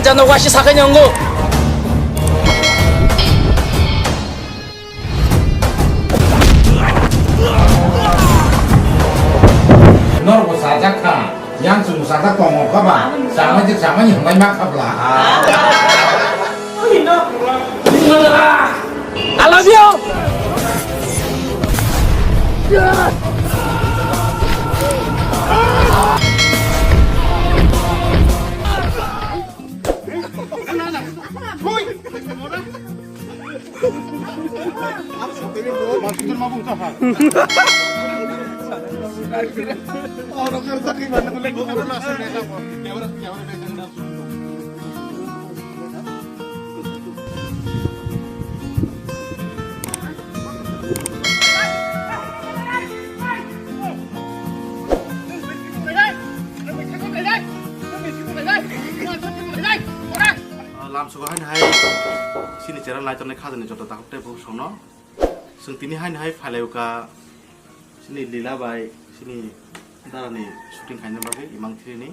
한잔하고 가시 사건 연구. 너로 사자카 양수 사자 공을 가봐 사마직 사마니 형만 막합라 I love you. làm số hai này xin để chơi lại cho nên khá là cho ta học tiếp sống nóซึ่งทีนี้ให้ไฟเร็วกาสินี่ลีลาใบสินี่ดารานี่ชูติ้งใครเนี่ยบ้างอีมังทีนี้